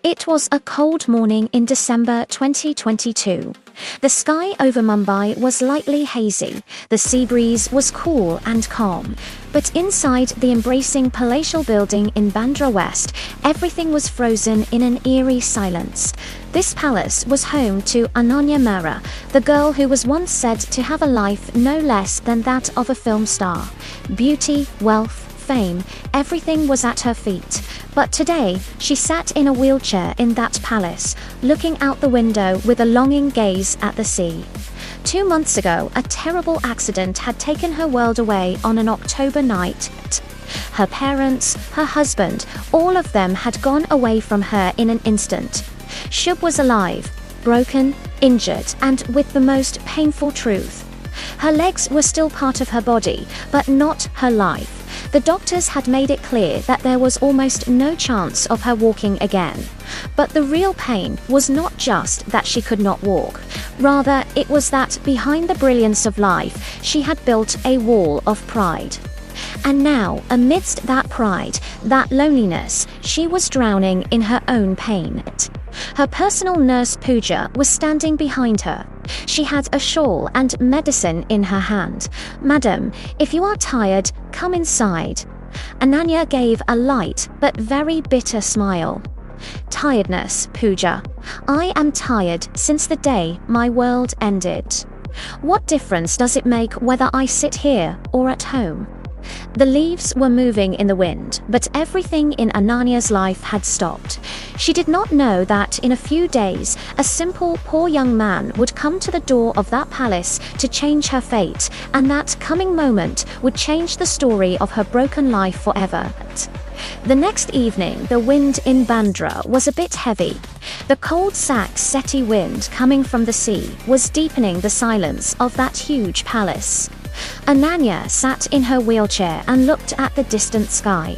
It was a cold morning in December 2022. The sky over Mumbai was lightly hazy, the sea breeze was cool and calm, but inside the embracing palatial building in Bandra West, everything was frozen in an eerie silence. This palace was home to Ananya Mehra, the girl who was once said to have a life no less than that of a film star. Beauty, wealth, fame, everything was at her feet. But today, she sat in a wheelchair in that palace, looking out the window with a longing gaze at the sea. 2 months ago, a terrible accident had taken her world away on an October night. Her parents, her husband, all of them had gone away from her in an instant. Shub was alive, broken, injured, and with the most painful truth. Her legs were still part of her body, but not her life. The doctors had made it clear that there was almost no chance of her walking again. But the real pain was not just that she could not walk. Rather, it was that behind the brilliance of life, she had built a wall of pride. And now, amidst that pride, that loneliness, she was drowning in her own pain. Her personal nurse Pooja was standing behind her. She had a shawl and medicine in her hand. "Madam, if you are tired, come inside." Ananya gave a light but very bitter smile. "Tiredness, Pooja. I am tired since the day my world ended. What difference does it make whether I sit here or at home?" The leaves were moving in the wind, but everything in Ananya's life had stopped. She did not know that in a few days, a simple, poor young man would come to the door of that palace to change her fate, and that coming moment would change the story of her broken life forever. The next evening, the wind in Bandra was a bit heavy. The cold Seti wind coming from the sea was deepening the silence of that huge palace. Ananya sat in her wheelchair and looked at the distant sky.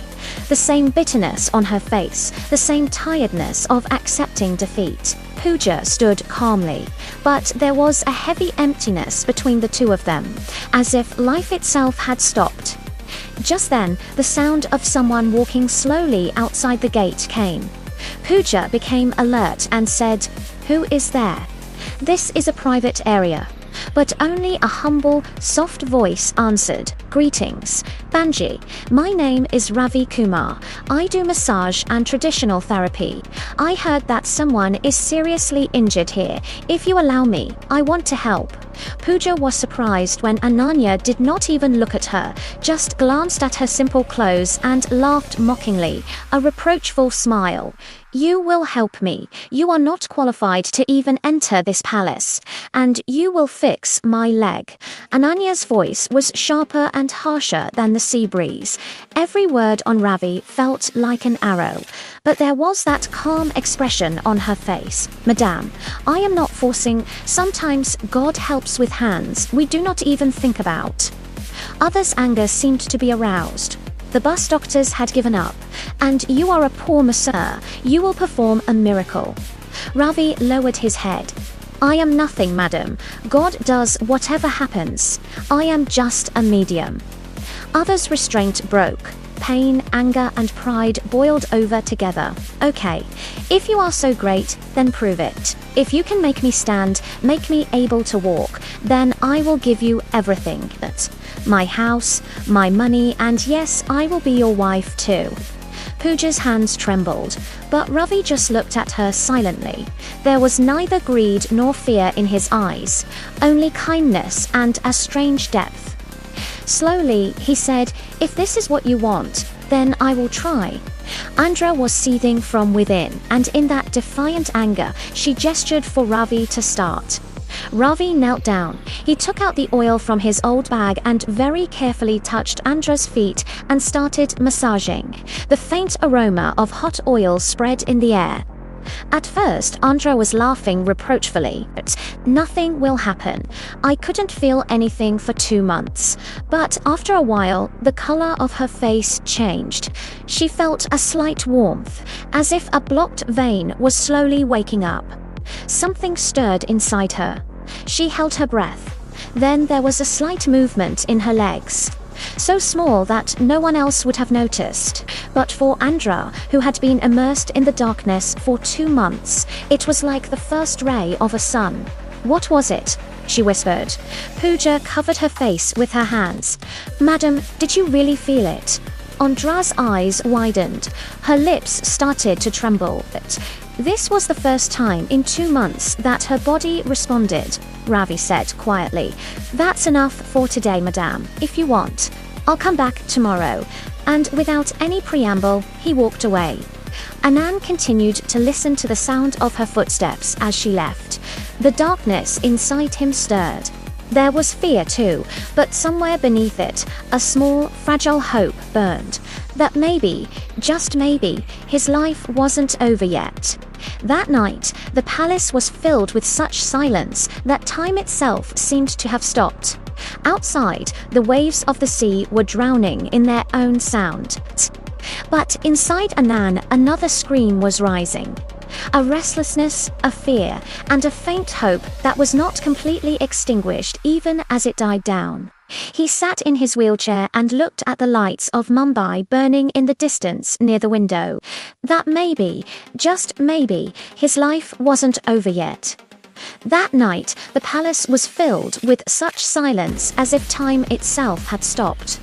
The same bitterness on her face, the same tiredness of accepting defeat. Pooja stood calmly, but there was a heavy emptiness between the two of them, as if life itself had stopped. Just then, the sound of someone walking slowly outside the gate came. Pooja became alert and said, "Who is there?" "This is a private area." But only a humble, soft voice answered, "Greetings, Banji. My name is Ravi Kumar. I do massage and traditional therapy. I heard that someone is seriously injured here. If you allow me, I want to help." Pooja was surprised when Ananya did not even look at her, just glanced at her simple clothes and laughed mockingly, a reproachful smile. "You will help me. You are not qualified to even enter this palace. And you will fix my leg." Ananya's voice was sharper and harsher than the sea breeze. Every word on Ravi felt like an arrow. But there was that calm expression on her face. "Madame, I am not forcing. Sometimes God helps with hands we do not even think about." Others' anger seemed to be aroused. The bus doctors had given up. "And you are a poor masseur. You will perform a miracle." Ravi lowered his head. "I am nothing, madam. God does whatever happens. I am just a medium." Others' restraint broke. Pain, anger, and pride boiled over together. "Okay, if you are so great, then prove it. If you can make me stand, make me able to walk, then I will give you everything. My house, my money, and yes, I will be your wife too." Pooja's hands trembled, but Ravi just looked at her silently. There was neither greed nor fear in his eyes, only kindness and a strange depth. Slowly, he said, "If this is what you want, then I will try." Andra was seething from within, and in that defiant anger, she gestured for Ravi to start. Ravi knelt down. He took out the oil from his old bag and very carefully touched Andra's feet and started massaging. The faint aroma of hot oil spread in the air. At first, Andra was laughing reproachfully. "Nothing will happen. I couldn't feel anything for 2 months." But after a while, the color of her face changed. She felt a slight warmth, as if a blocked vein was slowly waking up. Something stirred inside her. She held her breath. Then there was a slight movement in her legs. So small that no one else would have noticed. But for Andra, who had been immersed in the darkness for 2 months, it was like the first ray of a sun. "What was it?" she whispered. Pooja covered her face with her hands. "Madam, did you really feel it?" Andra's eyes widened. Her lips started to tremble. "This was the first time in 2 months that her body responded," Ravi said quietly. "That's enough for today, madame. If you want, I'll come back tomorrow." And without any preamble, he walked away. Anand continued to listen to the sound of her footsteps as she left. The darkness inside him stirred. There was fear too, but somewhere beneath it, a small, fragile hope burned. That maybe, just maybe, his life wasn't over yet. That night, the palace was filled with such silence that time itself seemed to have stopped. Outside, the waves of the sea were drowning in their own sound. But inside Anand, another scream was rising. A restlessness, a fear, and a faint hope that was not completely extinguished even as it died down. He sat in his wheelchair and looked at the lights of Mumbai burning in the distance near the window. That maybe, just maybe, his life wasn't over yet. That night, the palace was filled with such silence as if time itself had stopped.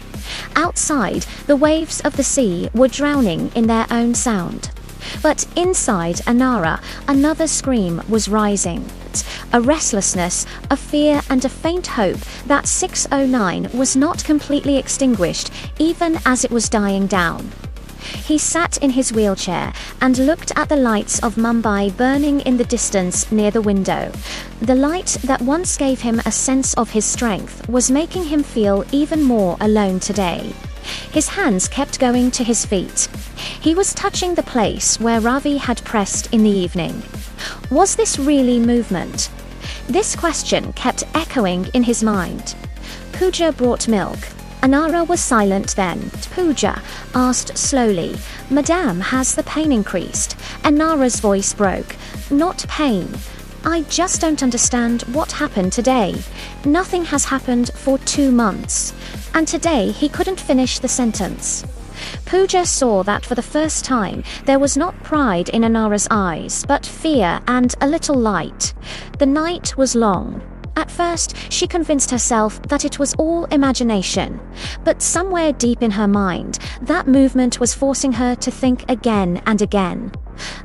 Outside, the waves of the sea were drowning in their own sound. But inside Anara, another scream was rising. A restlessness, a fear, and a faint hope that 609 was not completely extinguished even as it was dying down. He sat in his wheelchair and looked at the lights of Mumbai burning in the distance near the window. The light that once gave him a sense of his strength was making him feel even more alone today. His hands kept going to his feet. He was touching the place where Ravi had pressed in the evening. Was this really movement? This question kept echoing in his mind. Pooja brought milk. Anara was silent then. Pooja asked slowly, "Madame, has the pain increased?" Anara's voice broke. "Not pain. I just don't understand what happened today. Nothing has happened for 2 months." And today he couldn't finish the sentence. Pooja saw that for the first time there was not pride in Anara's eyes, but fear and a little light. The night was long. At first, she convinced herself that it was all imagination. But somewhere deep in her mind, that movement was forcing her to think again and again.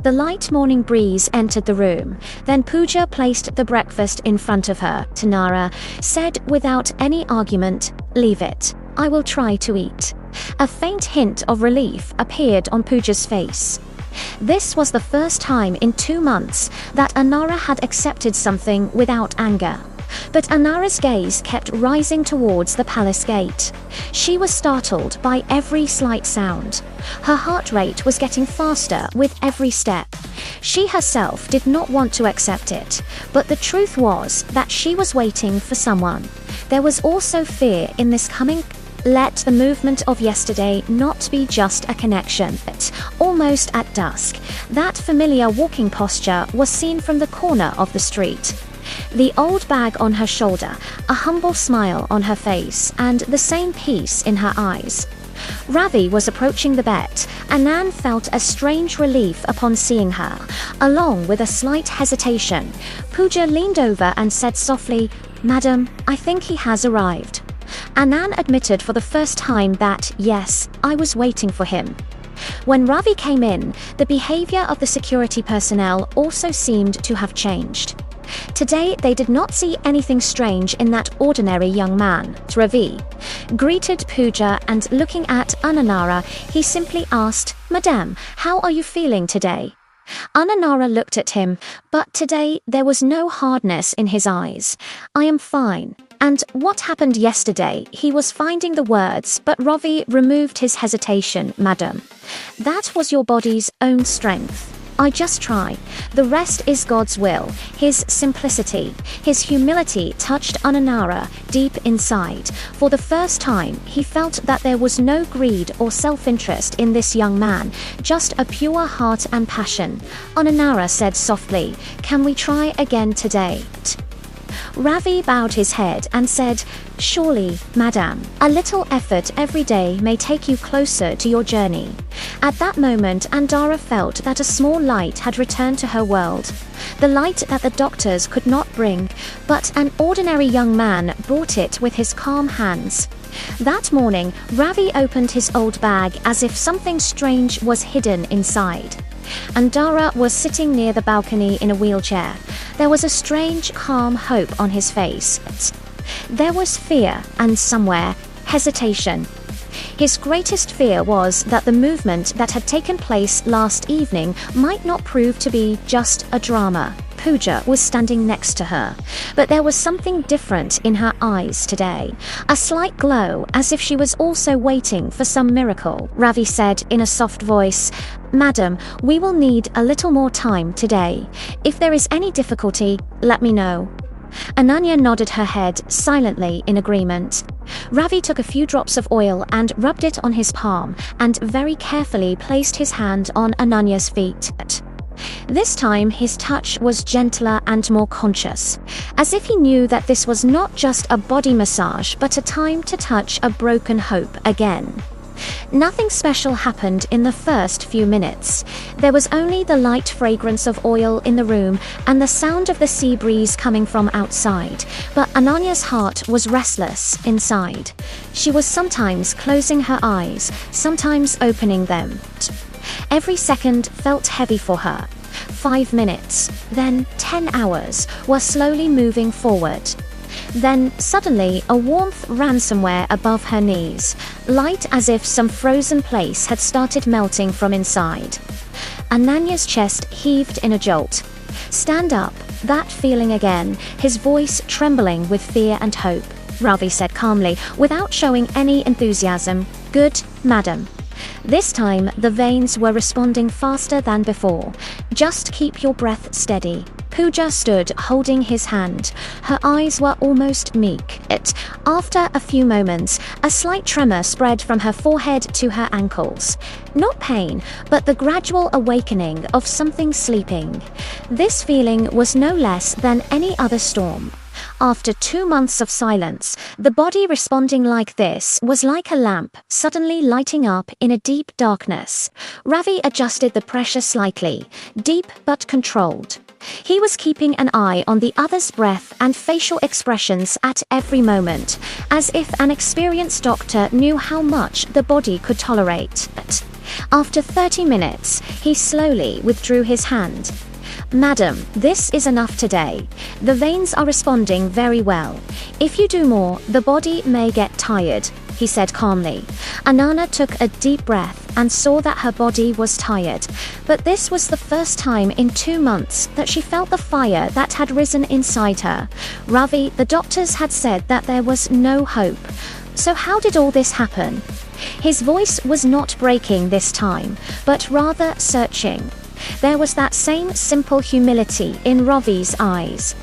The light morning breeze entered the room. Then Pooja placed the breakfast in front of her. Tanara said without any argument, "Leave it. I will try to eat." A faint hint of relief appeared on Pooja's face. This was the first time in 2 months that Anara had accepted something without anger. But Anara's gaze kept rising towards the palace gate. She was startled by every slight sound. Her heart rate was getting faster with every step. She herself did not want to accept it, but the truth was that she was waiting for someone. There was also fear in this coming. Let the movement of yesterday not be just a connection. Almost at dusk, that familiar walking posture was seen from the corner of the street. The old bag on her shoulder, a humble smile on her face, and the same peace in her eyes. Ravi was approaching the bed. Anand felt a strange relief upon seeing her, along with a slight hesitation. Pooja leaned over and said softly, "Madam, I think he has arrived." Anand admitted for the first time that, yes, I was waiting for him. When Ravi came in, the behavior of the security personnel also seemed to have changed. Today, they did not see anything strange in that ordinary young man. Ravi greeted Pooja and looking at Ananara, he simply asked, "Madam, how are you feeling today?" Ananara looked at him, but today there was no hardness in his eyes. "I am fine." And what happened yesterday, he was finding the words, but Ravi removed his hesitation. "Madam, that was your body's own strength. I just try. The rest is God's will." His simplicity, his humility touched Ananara deep inside. For the first time, he felt that there was no greed or self-interest in this young man, just a pure heart and passion. Ananara said softly, "Can we try again today?" Ravi bowed his head and said, "Surely, madam, a little effort every day may take you closer to your journey." At that moment, Andara felt that a small light had returned to her world. The light that the doctors could not bring, but an ordinary young man brought it with his calm hands. That morning, Ravi opened his old bag as if something strange was hidden inside. Andara was sitting near the balcony in a wheelchair. There was a strange, calm hope on his face. There was fear and somewhere, hesitation. His greatest fear was that the movement that had taken place last evening might not prove to be just a drama. Pooja was standing next to her, but there was something different in her eyes today. A slight glow, as if she was also waiting for some miracle. Ravi said in a soft voice, "Madam, we will need a little more time today. If there is any difficulty, let me know." Ananya nodded her head silently in agreement. Ravi took a few drops of oil and rubbed it on his palm and very carefully placed his hand on Ananya's feet. This time his touch was gentler and more conscious, as if he knew that this was not just a body massage but a time to touch a broken hope again. Nothing special happened in the first few minutes. There was only the light fragrance of oil in the room and the sound of the sea breeze coming from outside, but Ananya's heart was restless inside. She was sometimes closing her eyes, sometimes opening them. Every second felt heavy for her. 5 minutes, then 10 hours, were slowly moving forward. Then, suddenly, a warmth ran somewhere above her knees, light as if some frozen place had started melting from inside. Ananya's chest heaved in a jolt. "Stand up," that feeling again, his voice trembling with fear and hope. Ravi said calmly, without showing any enthusiasm, "Good, madam." This time, the veins were responding faster than before. "Just keep your breath steady." Pooja stood holding his hand. Her eyes were almost meek. After a few moments, a slight tremor spread from her forehead to her ankles. Not pain, but the gradual awakening of something sleeping. This feeling was no less than any other storm. After 2 months of silence, the body responding like this was like a lamp suddenly lighting up in a deep darkness. Ravi adjusted the pressure slightly, deep but controlled. He was keeping an eye on the other's breath and facial expressions at every moment, as if an experienced doctor knew how much the body could tolerate. After 30 minutes, he slowly withdrew his hand. "Madam, this is enough today. The veins are responding very well. If you do more, the body may get tired," he said calmly. Ananya took a deep breath and saw that her body was tired, but this was the first time in 2 months that she felt the fire that had risen inside her. "Ravi, the doctors had said that there was no hope. So how did all this happen?" His voice was not breaking this time, but rather searching. There was that same simple humility in Ravi's eyes.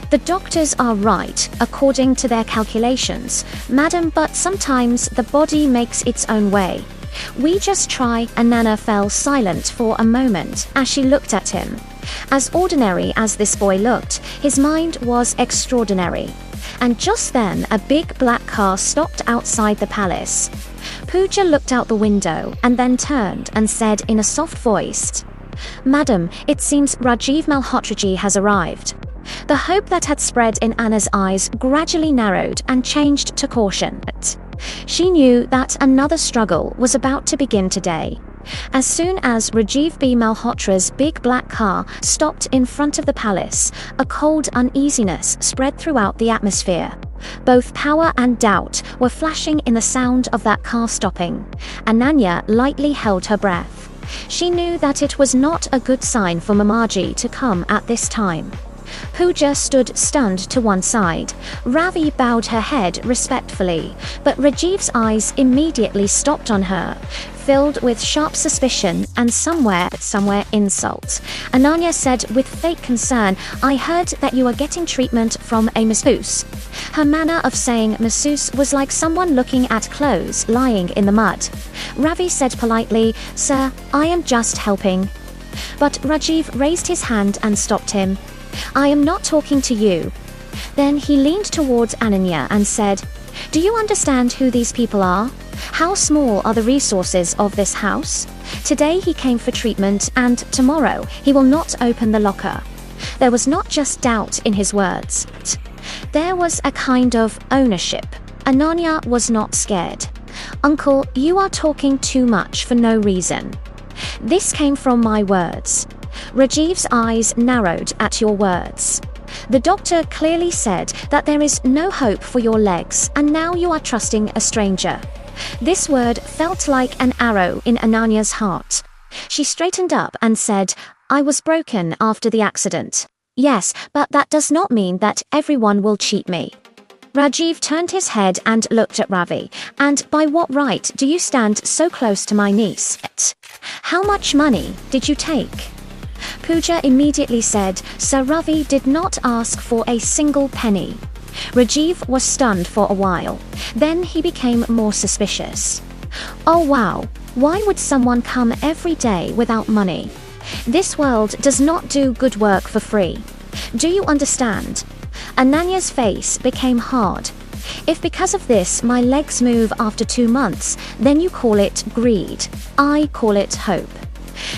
"The doctors are right, according to their calculations, madam, but sometimes the body makes its own way. We just try." Ananya fell silent for a moment as she looked at him. As ordinary as this boy looked, his mind was extraordinary. And just then, a big black car stopped outside the palace. Pooja looked out the window and then turned and said in a soft voice, "Madam, it seems Rajiv Malhotraji has arrived." The hope that had spread in Anna's eyes gradually narrowed and changed to caution. She knew that another struggle was about to begin today. As soon as Rajiv B. Malhotra's big black car stopped in front of the palace, a cold uneasiness spread throughout the atmosphere. Both power and doubt were flashing in the sound of that car stopping. Ananya lightly held her breath. She knew that it was not a good sign for Mamaji to come at this time. Pooja stood stunned to one side. Ravi bowed her head respectfully, but Rajiv's eyes immediately stopped on her, filled with sharp suspicion and somewhere insult. Ananya said with fake concern, "I heard that you are getting treatment from a masseuse." Her manner of saying masseuse was like someone looking at clothes lying in the mud. Ravi said politely, "Sir, I am just helping." But Rajiv raised his hand and stopped him. "I am not talking to you." Then he leaned towards Ananya and said, "Do you understand who these people are? How small are the resources of this house? Today he came for treatment and tomorrow he will not open the locker." There was not just doubt in his words. There was a kind of ownership. Ananya was not scared. "Uncle, you are talking too much for no reason. This came from my words." Rajiv's eyes narrowed at your words. "The doctor clearly said that there is no hope for your legs, and now you are trusting a stranger." This word felt like an arrow in Ananya's heart. She straightened up and said, "I was broken after the accident." "Yes, but that does not mean that everyone will cheat me." Rajiv turned his head and looked at Ravi. "And by what right do you stand so close to my niece? How much money did you take?" Pooja immediately said, "Sir Ravi did not ask for a single penny." Rajiv was stunned for a while. Then he became more suspicious. "Oh wow, why would someone come every day without money? This world does not do good work for free. Do you understand?" Ananya's face became hard. "If because of this my legs move after 2 months, then you call it greed. I call it hope."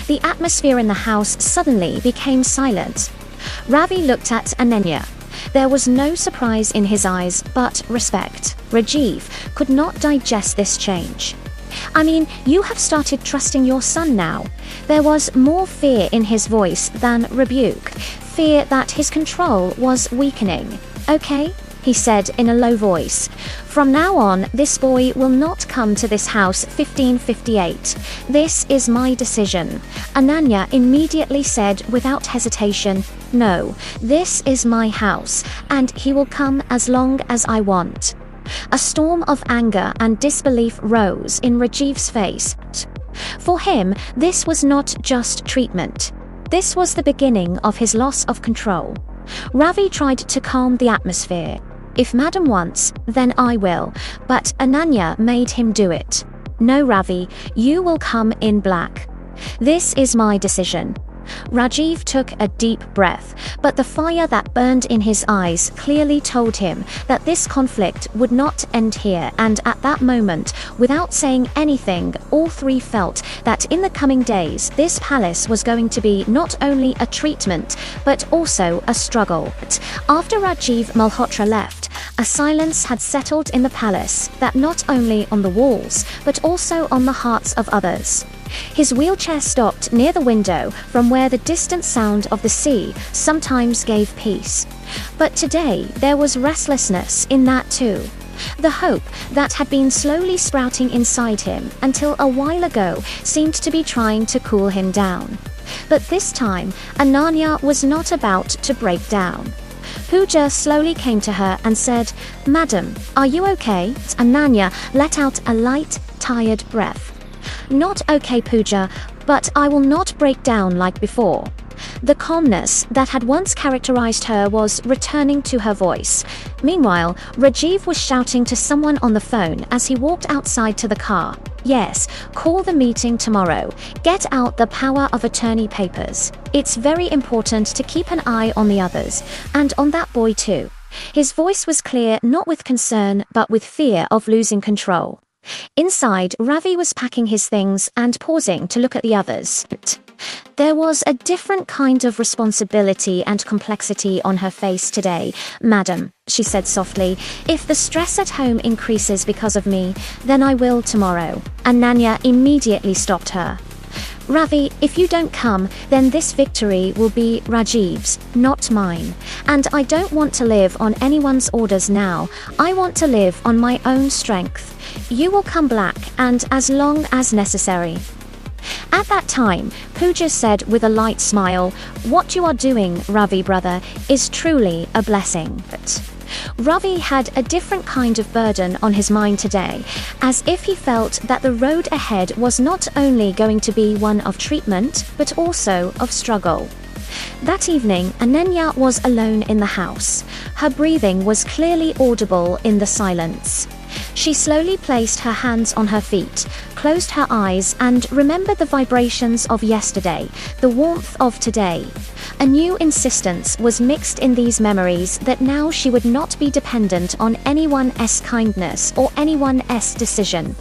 The atmosphere in the house suddenly became silent. Ravi looked at Ananya. There was no surprise in his eyes, but respect. Rajiv could not digest this change. "I mean, you have started trusting your son now." There was more fear in his voice than rebuke, fear that his control was weakening. "Okay," he said in a low voice. "From now on, this boy will not come to this house 1558. This is my decision." Ananya immediately said without hesitation, "No, this is my house, and he will come as long as I want." A storm of anger and disbelief rose in Rajiv's face. For him, this was not just treatment. This was the beginning of his loss of control. Ravi tried to calm the atmosphere. "If Madam wants, then I will," but Ananya made him do it. "No, Ravi, you will come in black. This is my decision." Rajiv took a deep breath, but the fire that burned in his eyes clearly told him that this conflict would not end here, and at that moment, without saying anything, all three felt that in the coming days this palace was going to be not only a treatment, but also a struggle. After Rajiv Malhotra left, a silence had settled in the palace that not only on the walls, but also on the hearts of others. His wheelchair stopped near the window from where the distant sound of the sea sometimes gave peace. But today there was restlessness in that too. The hope that had been slowly sprouting inside him until a while ago seemed to be trying to cool him down. But this time, Ananya was not about to break down. Pooja slowly came to her and said, "Madam, are you okay?" Ananya let out a light, tired breath. "Not okay, Pooja, but I will not break down like before." The calmness that had once characterized her was returning to her voice. Meanwhile, Rajiv was shouting to someone on the phone as he walked outside to the car. "Yes, call the meeting tomorrow. Get out the power of attorney papers. It's very important to keep an eye on the others, and on that boy too." His voice was clear, not with concern, but with fear of losing control. Inside, Ravi was packing his things and pausing to look at the others. There was a different kind of responsibility and complexity on her face today. "Madam," she said softly, "if the stress at home increases because of me, then I will tomorrow." Ananya immediately stopped her. "Ravi, if you don't come, then this victory will be Rajiv's, not mine. And I don't want to live on anyone's orders now. I want to live on my own strength. You will come black, and as long as necessary." At that time, Pooja said with a light smile, "What you are doing, Ravi brother, is truly a blessing." Ravi had a different kind of burden on his mind today, as if he felt that the road ahead was not only going to be one of treatment, but also of struggle. That evening, Ananya was alone in the house. Her breathing was clearly audible in the silence. She slowly placed her hands on her feet, closed her eyes, and remembered the vibrations of yesterday, the warmth of today. A new insistence was mixed in these memories that now she would not be dependent on anyone's kindness or anyone's decision.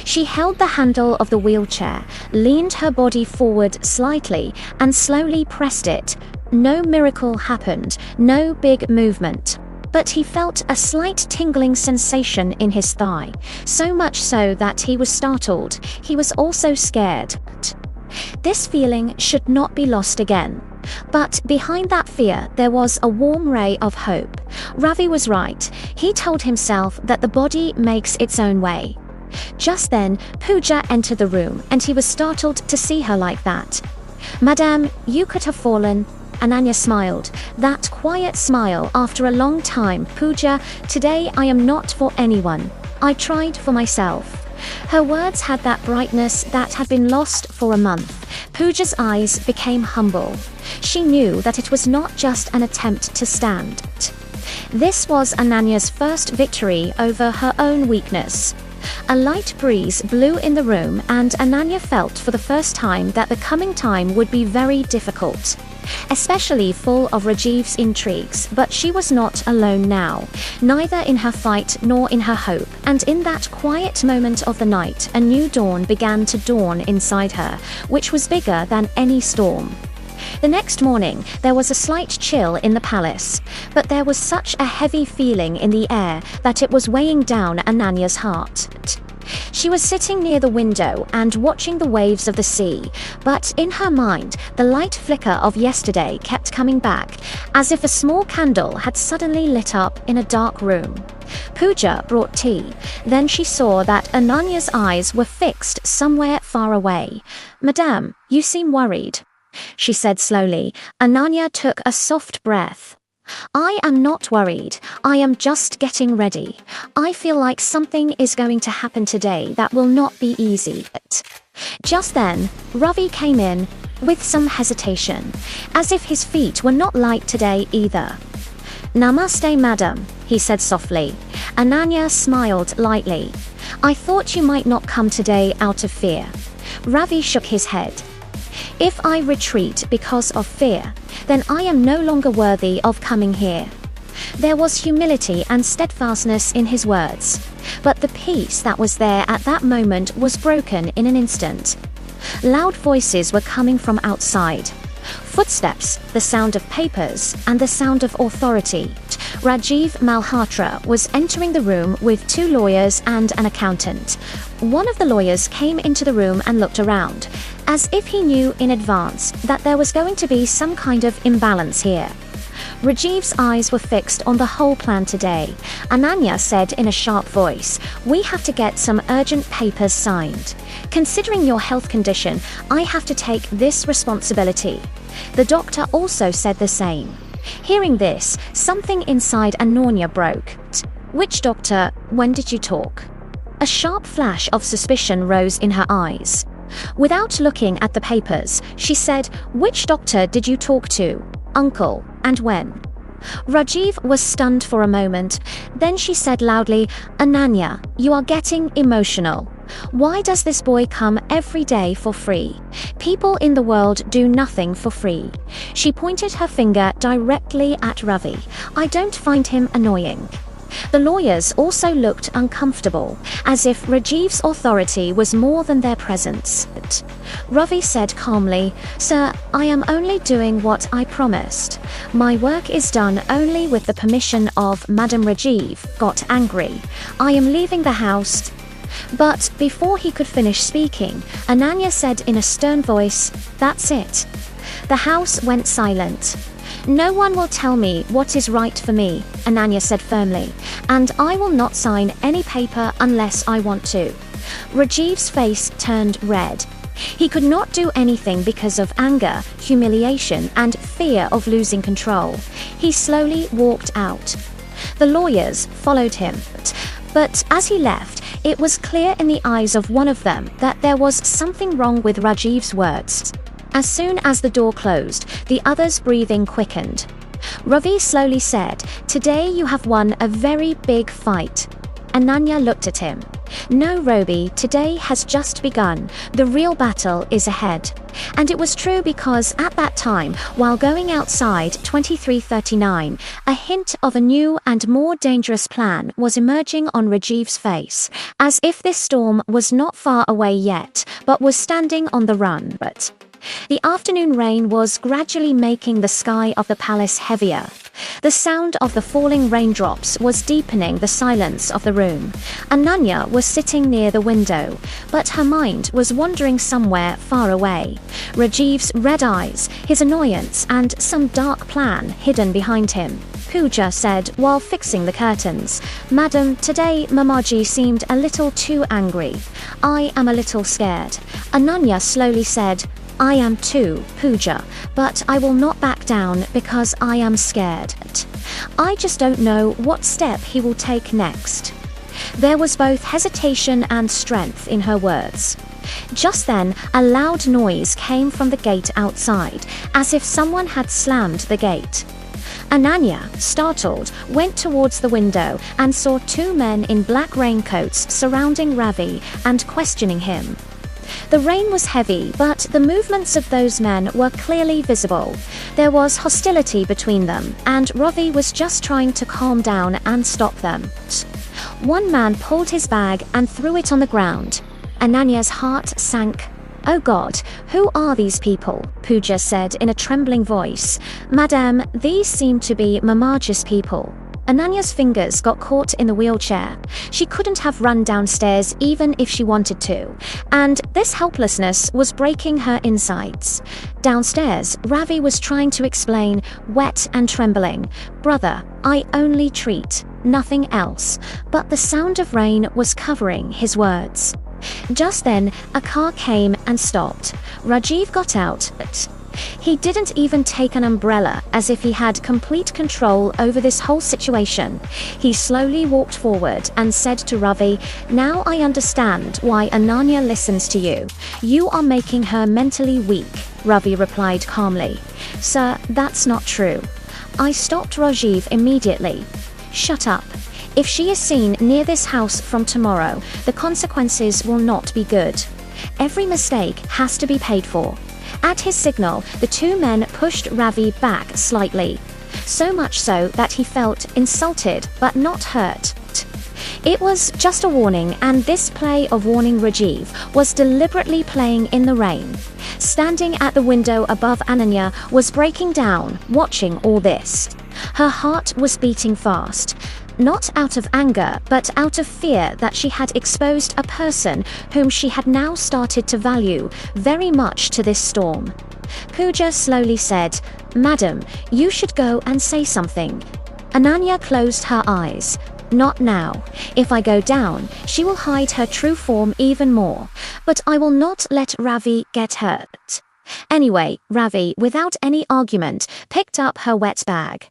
She held the handle of the wheelchair, leaned her body forward slightly, and slowly pressed it. No miracle happened, no big movement. But he felt a slight tingling sensation in his thigh, so much so that he was startled. He was also scared. This feeling should not be lost again. But behind that fear, there was a warm ray of hope. Ravi was right. He told himself that the body makes its own way. Just then, Pooja entered the room, and he was startled to see her like that. "Madame, you could have fallen." Ananya smiled, that quiet smile after a long time. "Pooja, today I am not for anyone. I tried for myself." Her words had that brightness that had been lost for a month. Pooja's eyes became humble. She knew that it was not just an attempt to stand. This was Ananya's first victory over her own weakness. A light breeze blew in the room, and Ananya felt for the first time that the coming time would be very difficult, especially full of Rajiv's intrigues. But she was not alone now, neither in her fight nor in her hope. And in that quiet moment of the night, a new dawn began to dawn inside her, which was bigger than any storm. The next morning, there was a slight chill in the palace, but there was such a heavy feeling in the air that it was weighing down Ananya's heart. She was sitting near the window and watching the waves of the sea, but in her mind, the light flicker of yesterday kept coming back, as if a small candle had suddenly lit up in a dark room. Pooja brought tea. Then she saw that Ananya's eyes were fixed somewhere far away. "Madame, you seem worried," she said slowly. Ananya took a soft breath. "I am not worried. I am just getting ready. I feel like something is going to happen today that will not be easy." Just then, Ravi came in with some hesitation, as if his feet were not light today either. "Namaste, madam," he said softly. Ananya smiled lightly. "I thought you might not come today out of fear." Ravi shook his head. "If I retreat because of fear, then I am no longer worthy of coming here." There was humility and steadfastness in his words, but the peace that was there at that moment was broken in an instant. Loud voices were coming from outside. Footsteps, the sound of papers, and the sound of authority. Rajiv Malhotra was entering the room with 2 lawyers and an accountant. One of the lawyers came into the room and looked around, as if he knew in advance that there was going to be some kind of imbalance here. Rajiv's eyes were fixed on the whole plan today. Ananya said in a sharp voice, "We have to get some urgent papers signed. Considering your health condition, I have to take this responsibility." The doctor also said the same. Hearing this, something inside Ananya broke. "Which doctor? When did you talk?" A sharp flash of suspicion rose in her eyes. Without looking at the papers, she said, "Which doctor did you talk to? Uncle, and when?" Rajiv was stunned for a moment. Then she said loudly, "Ananya, you are getting emotional. Why does this boy come every day for free? People in the world do nothing for free." She pointed her finger directly at Ravi. "I don't find him annoying." The lawyers also looked uncomfortable, as if Rajiv's authority was more than their presence. Ravi said calmly, "Sir, I am only doing what I promised. My work is done only with the permission of Madam Rajiv." Got angry. "I am leaving the house." But before he could finish speaking, Ananya said in a stern voice, "That's it." The house went silent. "No one will tell me what is right for me," Ananya said firmly, "and I will not sign any paper unless I want to." Rajiv's face turned red. He could not do anything because of anger, humiliation, and fear of losing control. He slowly walked out. The lawyers followed him. But as he left, it was clear in the eyes of one of them that there was something wrong with Rajiv's words. As soon as the door closed, the others' breathing quickened. Ravi slowly said, "Today you have won a very big fight." Ananya looked at him. "No, Roby, today has just begun. The real battle is ahead." And it was true because at that time, while going outside 2339, a hint of a new and more dangerous plan was emerging on Rajiv's face, as if this storm was not far away yet, but was standing on the run. But the afternoon rain was gradually making the sky of the palace heavier. The sound of the falling raindrops was deepening the silence of the room. Ananya was sitting near the window, but her mind was wandering somewhere far away. Rajiv's red eyes, his annoyance, and some dark plan hidden behind him. Pooja said while fixing the curtains, "Madam, today Mamaji seemed a little too angry. I am a little scared." Ananya slowly said, "I am too, Pooja, but I will not back down because I am scared. I just don't know what step he will take next." There was both hesitation and strength in her words. Just then, a loud noise came from the gate outside, as if someone had slammed the gate. Ananya, startled, went towards the window and saw two men in black raincoats surrounding Ravi and questioning him. The rain was heavy, but the movements of those men were clearly visible. There was hostility between them, and Ravi was just trying to calm down and stop them. One man pulled his bag and threw it on the ground. Ananya's heart sank. "Oh God, who are these people?" Pooja said in a trembling voice. "Madam, these seem to be Mamaji's people." Ananya's fingers got caught in the wheelchair. She couldn't have run downstairs even if she wanted to, and this helplessness was breaking her insides. Downstairs, Ravi was trying to explain, wet and trembling, "Brother, I only treat, nothing else." But the sound of rain was covering his words. Just then, a car came and stopped. Rajiv got out, but he didn't even take an umbrella, as if he had complete control over this whole situation. He slowly walked forward and said to Ravi, "Now I understand why Ananya listens to you. You are making her mentally weak." Ravi replied calmly, "Sir, that's not true." I stopped Rajiv immediately. "Shut up. If she is seen near this house from tomorrow, the consequences will not be good. Every mistake has to be paid for." At his signal, the two men pushed Ravi back slightly, so much so that he felt insulted but not hurt. It was just a warning, and this play of warning Rajiv was deliberately playing in the rain. Standing at the window above, Ananya was breaking down, watching all this. Her heart was beating fast. Not out of anger, but out of fear that she had exposed a person whom she had now started to value very much to this storm. Pooja slowly said, "Madam, you should go and say something." Ananya closed her eyes. "Not now. If I go down, she will hide her true form even more. But I will not let Ravi get hurt." Anyway, Ravi, without any argument, picked up her wet bag.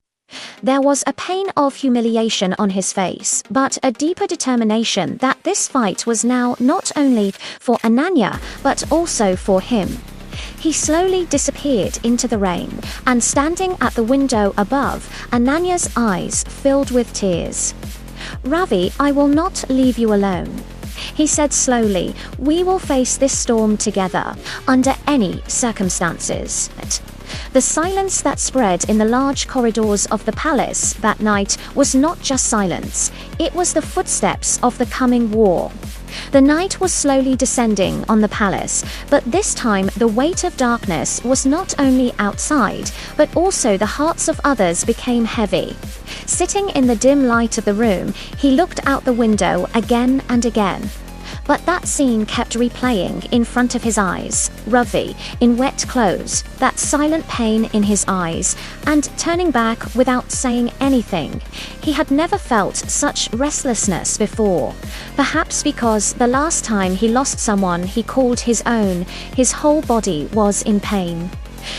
There was a pain of humiliation on his face, but a deeper determination that this fight was now not only for Ananya, but also for him. He slowly disappeared into the rain, and standing at the window above, Ananya's eyes filled with tears. "Ravi, I will not leave you alone," he said slowly. "We will face this storm together, under any circumstances." The silence that spread in the large corridors of the palace that night was not just silence, it was the footsteps of the coming war. The night was slowly descending on the palace, but this time the weight of darkness was not only outside, but also the hearts of others became heavy. Sitting in the dim light of the room, he looked out the window again and again. But that scene kept replaying in front of his eyes. Ravi, in wet clothes, that silent pain in his eyes, and turning back without saying anything. He had never felt such restlessness before. Perhaps because the last time he lost someone he called his own, his whole body was in pain.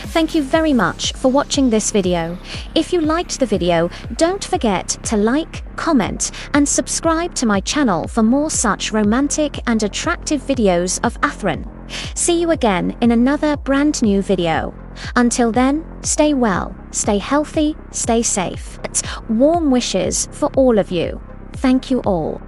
Thank you very much for watching this video. If you liked the video, don't forget to like, comment, and subscribe to my channel for more such romantic and attractive videos of Athran. See you again in another brand new video. Until then, stay well, stay healthy, stay safe. Warm wishes for all of you. Thank you all.